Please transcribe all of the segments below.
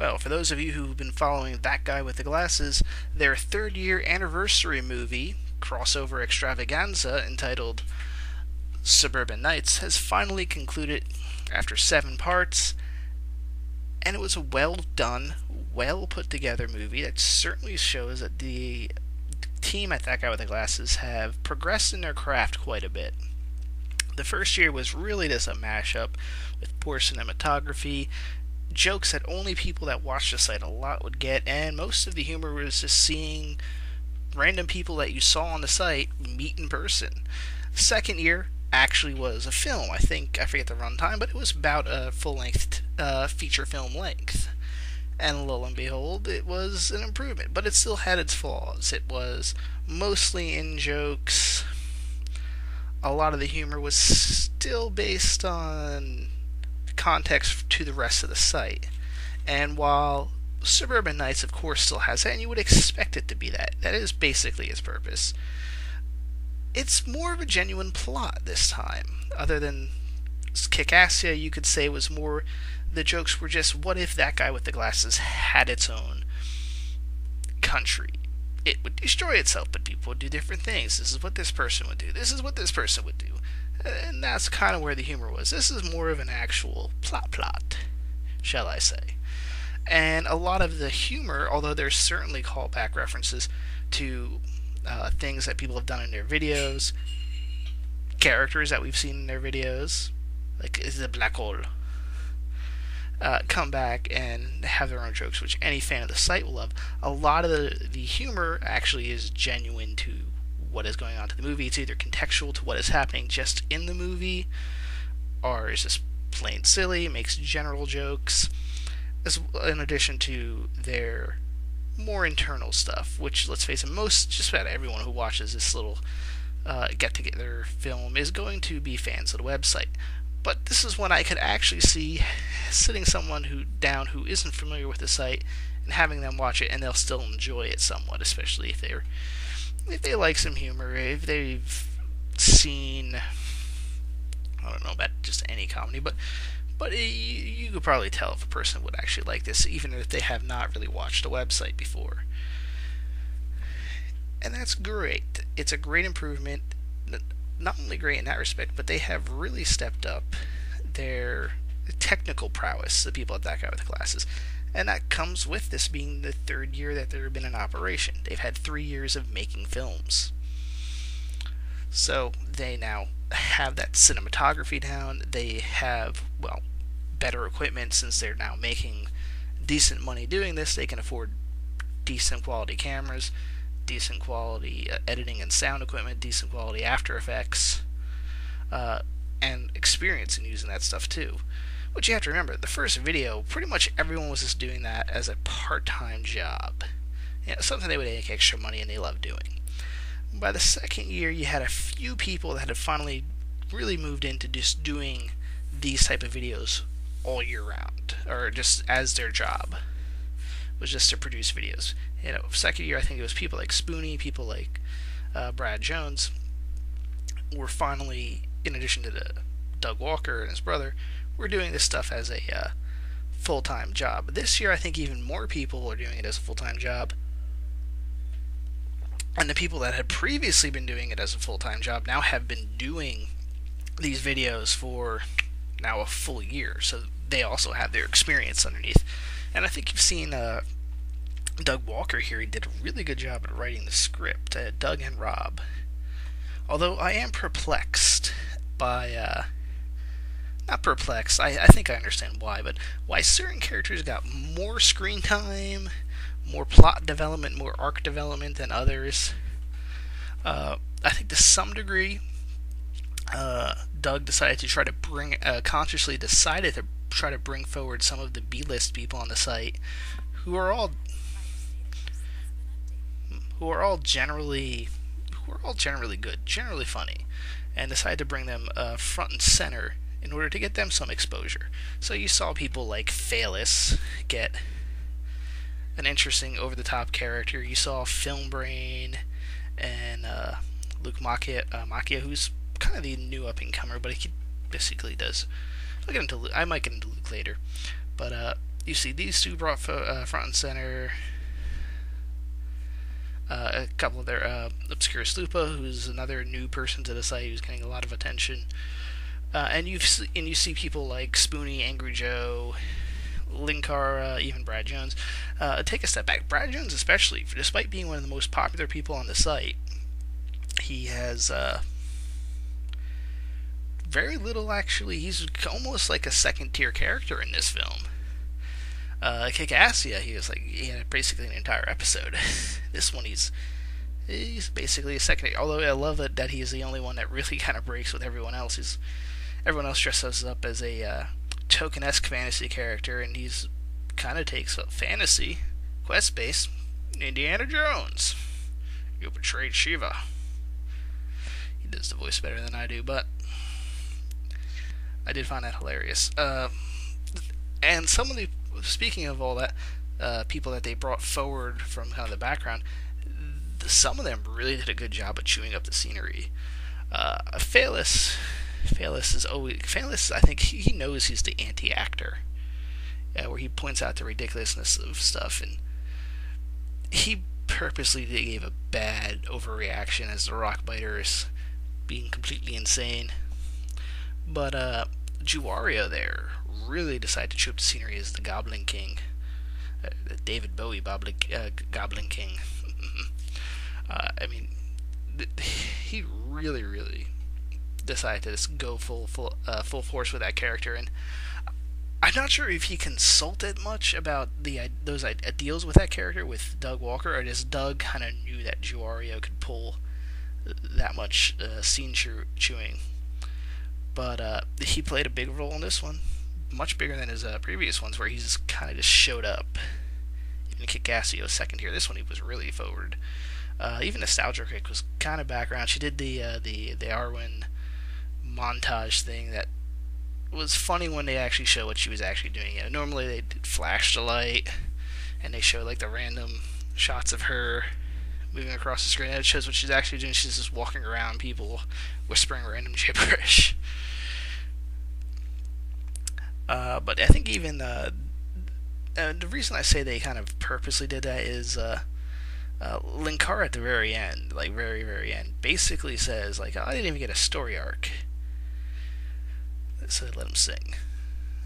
Well, for those of you who've been following That Guy with the Glasses, their third year anniversary movie, crossover extravaganza entitled Suburban Nights, has finally concluded after 7 parts, and it was a well done, well put together movie that certainly shows that the team at That Guy with the Glasses have progressed in their craft quite a bit. The first year was really just a mashup with poor cinematography, jokes that only people that watch the site a lot would get, and most of the humor was just seeing random people that you saw on the site meet in person. The second year actually was a film. I forget the runtime, but it was about a full length feature film length. And lo and behold, it was an improvement, but it still had its flaws. It was mostly in jokes. A lot of the humor was still based on context to the rest of the site. And while Suburban Nights, of course, still has that, and you would expect it to be that, that is basically its purpose, it's more of a genuine plot this time. Other than Kickassia, you could say was more, the jokes were just, what if That Guy with the Glasses had its own country? It would destroy itself, but people would do different things. This is what this person would do. This is what this person would do. And that's kind of where the humor was. This is more of an actual plot, shall I say. And a lot of the humor, although there's certainly callback references to things that people have done in their videos, characters that we've seen in their videos, like is the black hole, come back and have their own jokes, which any fan of the site will love. A lot of the humor actually is genuine to what is going on to the movie. It's either contextual to what is happening just in the movie, or is just plain silly, makes general jokes, in addition to their more internal stuff, which, let's face it, just about everyone who watches this little get-together film is going to be fans of the website. But this is when I could actually see sitting someone who isn't familiar with the site and having them watch it, and they'll still enjoy it somewhat, especially if they like some humor, if they've seen, I don't know about just any comedy, but you could probably tell if a person would actually like this, even if they have not really watched the website before. And that's great. It's a great improvement. Not only great in that respect, but they have really stepped up their technical prowess, the people at That Guy with the Glasses. And that comes with this being the third year that they've been in operation. They've had 3 years of making films. So they now have that cinematography down. They have, well, better equipment since they're now making decent money doing this. They can afford decent quality cameras, decent quality editing and sound equipment, decent quality After Effects, and experience in using that stuff too. But you have to remember, the first video, pretty much everyone was just doing that as a part-time job. Something they would make extra money and they love doing. By the second year, you had a few people that had finally really moved into just doing these type of videos all year round, or just as their job was just to produce videos. Second year, I think it was people like Spoonie, people like Brad Jones, were finally, in addition to Doug Walker and his brother, were doing this stuff as a full-time job. This year, I think even more people are doing it as a full-time job. And the people that had previously been doing it as a full-time job now have been doing these videos for now a full year. So they also have their experience underneath. And I think you've seen Doug Walker here. He did a really good job at writing the script. Doug and Rob. Although I am perplexed by... not perplexed, I think I understand why, but why certain characters got more screen time, more plot development, more arc development than others. I think to some degree, Doug decided to try to consciously decided to try to bring forward some of the B-list people on the site who are all generally good, generally funny, and decided to bring them front and center in order to get them some exposure. So you saw people like Phalis get an interesting over-the-top character. You saw Film Brain and Luke Macchia, who's kind of the new up-and-comer, but he basically does. I might get into Luke later. But you see these two brought front and center. A couple of their Obscura Slupa, who's another new person to the site who's getting a lot of attention. You see people like Spoonie, Angry Joe, Linkara, even Brad Jones. Take a step back. Brad Jones, especially, despite being one of the most popular people on the site, he has very little actually. He's almost like a second tier character in this film. Kickassia, he had basically an entire episode. This one, he's basically a second. Although I love that he's the only one that really kind of breaks with everyone else. Everyone else dresses up as a token-esque fantasy character, and he's kind of takes up fantasy, quest-based. Indiana Jones, you betrayed Shiva. He does the voice better than I do, but I did find that hilarious. And speaking of all that, people that they brought forward from kind of the background, some of them really did a good job of chewing up the scenery. Phaelus is always Phaelus. I think he knows he's the anti-actor, where he points out the ridiculousness of stuff, and he purposely gave a bad overreaction as the rock biter is being completely insane. But Juario there really decided to chew up the scenery as the Goblin King, David Bowie Goblin King. I mean, he really decided to just go full force with that character, and I'm not sure if he consulted much about those deals with that character with Doug Walker, or just Doug kind of knew that Juario could pull that much scene chewing. But he played a big role in this one, much bigger than his previous ones, where he's kind of just showed up. Even Kickassia's second here. This one he was really forward. Even Nostalgia Crick was kind of background. She did the Arwen montage thing that was funny when they actually show what she was actually doing. Normally they flash the light and they show like the random shots of her moving across the screen. And it shows what she's actually doing. She's just walking around people whispering random gibberish. But I think even the reason I say they kind of purposely did that is Linkara at the very end, like very end, basically says like, oh, I didn't even get a story arc. So they let him sing.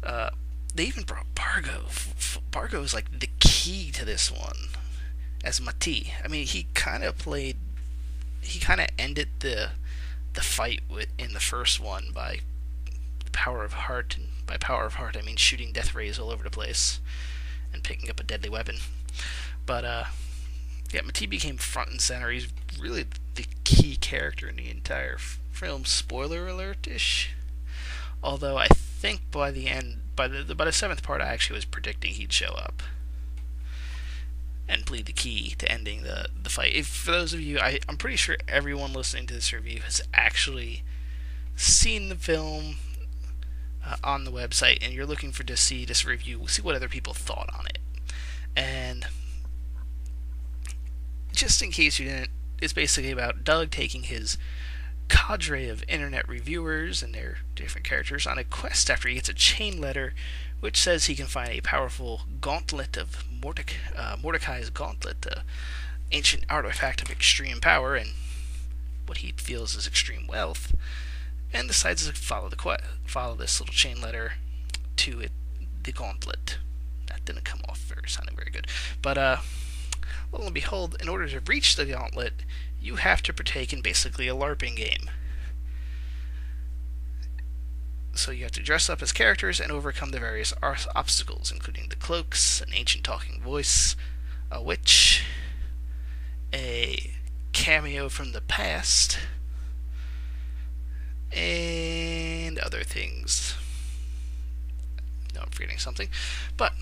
They even brought Bargo. Bargo is like the key to this one as Mati. I mean, he kind of ended the fight in the first one by power of heart, and by power of heart I mean shooting death rays all over the place and picking up a deadly weapon. But yeah, Mati became front and center. He's really the key character in the entire film. Spoiler alert-ish. Although I think by the end, by the seventh part, I actually was predicting he'd show up and plead the key to ending the fight. For those of you, I'm pretty sure everyone listening to this review has actually seen the film on the website, and you're looking to see this review, see what other people thought on it. And just in case you didn't, it's basically about Doug taking his cadre of internet reviewers and their different characters on a quest after he gets a chain letter which says he can find a powerful gauntlet of Mordecai's gauntlet, ancient artifact of extreme power and what he feels is extreme wealth, and decides to follow this little chain letter to the gauntlet. That didn't come off sounding very good, but lo and behold, in order to reach the gauntlet, you have to partake in basically a LARPing game. So you have to dress up as characters and overcome the various obstacles, including the cloaks, an ancient talking voice, a witch, a cameo from the past, and other things. No, I'm forgetting something. But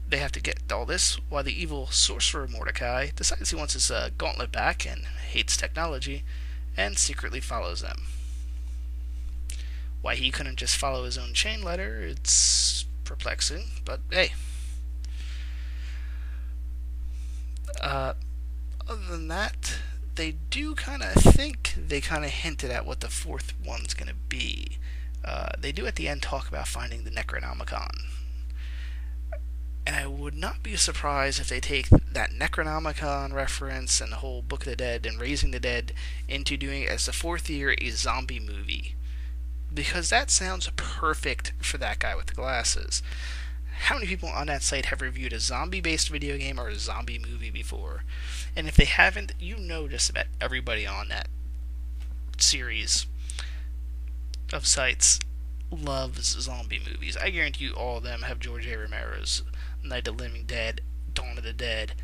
they have to get all this while the evil sorcerer Mordecai decides he wants his gauntlet back and hates technology and secretly follows them. Why he couldn't just follow his own chain letter, it's perplexing, but hey. Other than that, they do kind of hinted at what the fourth one's going to be. They do at the end talk about finding the Necronomicon. And I would not be surprised if they take that Necronomicon reference and the whole Book of the Dead and Raising the Dead into doing it as the fourth year a zombie movie. Because that sounds perfect for that guy with the glasses. How many people on that site have reviewed a zombie-based video game or a zombie movie before? And if they haven't, you know just about everybody on that series of sites loves zombie movies. I guarantee you all of them have George A. Romero's Night of the Living Dead, Dawn of the Dead,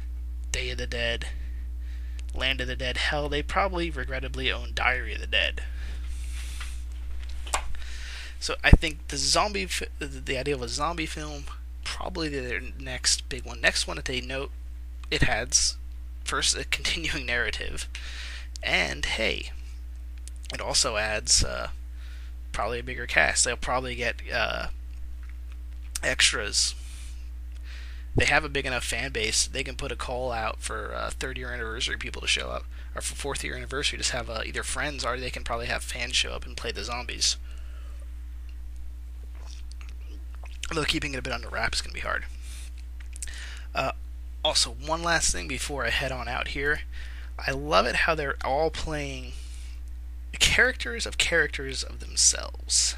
Day of the Dead, Land of the Dead. Hell, they probably regrettably own Diary of the Dead. So I think the idea of a zombie film, probably their next big one. Next one that they note, it has first a continuing narrative, and hey, it also adds probably a bigger cast. They'll probably get extras. They have a big enough fan base. They can put a call out for third year anniversary people to show up, or for fourth year anniversary, just have either friends, or they can probably have fans show up and play the zombies. Although keeping it a bit under wraps is going to be hard. Also, one last thing before I head on out here. I love it how they're all playing characters of themselves.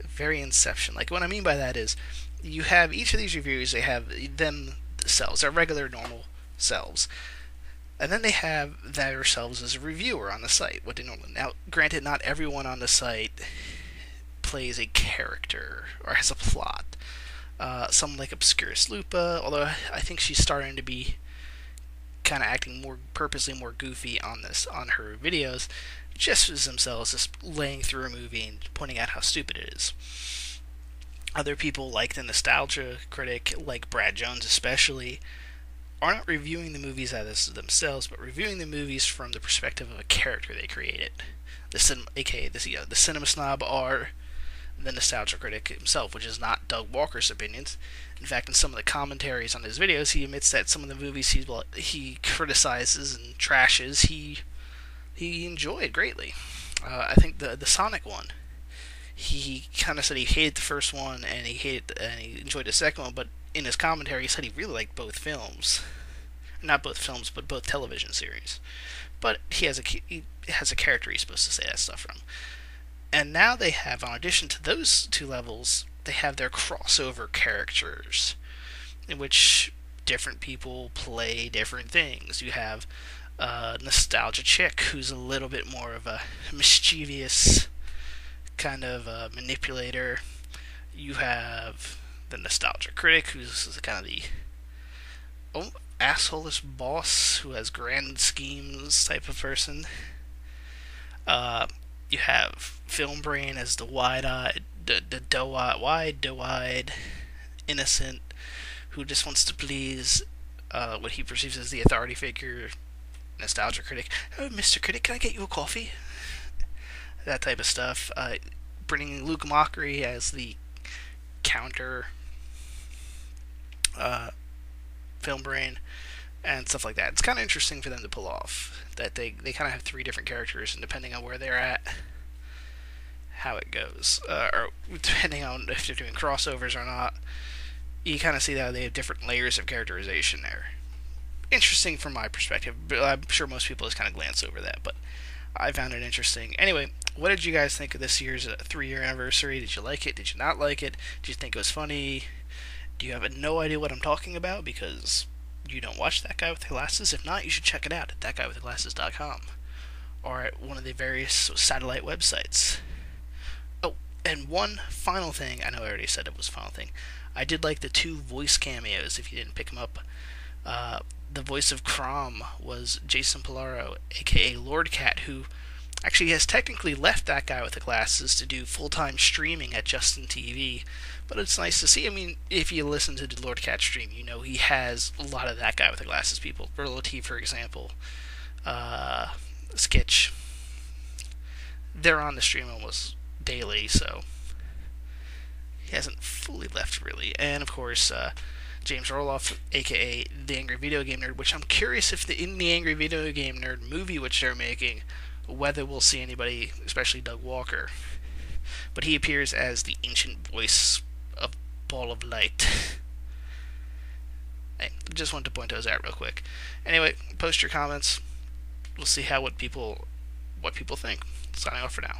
Very Inception. Like, what I mean by that is, you have each of these reviews, they have themselves, their regular, normal selves. And then they have themselves as a reviewer on the site. What they normally. Now, granted, not everyone on the site plays a character or has a plot. Someone like Obscurus Lupa, although I think she's starting to be kind of acting more purposely more goofy on her videos, just as themselves, just laying through a movie and pointing out how stupid it is. Other people, like the nostalgia critic, like Brad Jones especially, are not reviewing the movies as themselves, but reviewing the movies from the perspective of a character they created. AKA the cinema snob, are the nostalgia critic himself, which is not Doug Walker's opinions. In fact, in some of the commentaries on his videos, he admits that some of the movies he criticizes and trashes, he enjoyed greatly. I think the Sonic one, he kind of said he hated the first one and he enjoyed the second one, but in his commentary he said he really liked both films. Not both films, but both television series. But he has a character he's supposed to say that stuff from. And now they have, in addition to those two levels, they have their crossover characters, in which different people play different things. You have Nostalgia Chick, who's a little bit more of a mischievous kind of manipulator. You have the Nostalgia Critic, who's kind of the asshole-ish boss who has grand schemes type of person. You have Film Brain as the wide-eyed, wide-eyed, innocent, who just wants to please what he perceives as the authority figure, Nostalgia Critic. Oh, Mr. Critic, can I get you a coffee? That type of stuff. Bringing Luke Mockery as the counter Film Brain and stuff like that. It's kind of interesting for them to pull off. That they kind of have three different characters, and depending on where they're at, how it goes. Or depending on if they're doing crossovers or not, you kind of see that they have different layers of characterization there. Interesting from my perspective, but I'm sure most people just kind of glance over that, but I found it interesting. Anyway, what did you guys think of this year's 3-year anniversary? Did you like it? Did you not like it? Did you think it was funny? Do you have no idea what I'm talking about because you don't watch That Guy with the Glasses? If not, you should check it out at thatguywiththeglasses.com or at one of the various satellite websites. Oh, and one final thing. I know I already said it was a final thing. I did like the 2 voice cameos, if you didn't pick them up. The voice of Crom was Jason Polaro, aka Lord Cat, who actually has technically left That Guy with the Glasses to do full-time streaming at Justin TV. But it's nice to see. I mean, if you listen to the Lord Cat stream, you know he has a lot of That Guy with the Glasses people. Burlo T, for example, Skitch. They're on the stream almost daily, so he hasn't fully left, really. And, of course, James Roloff, aka The Angry Video Game Nerd, which I'm curious if in the Angry Video Game Nerd movie which they're making, whether we'll see anybody, especially Doug Walker. But he appears as the ancient voice of Ball of Light. just wanted to point those out real quick. Anyway, post your comments. We'll see what people think. Signing off for now.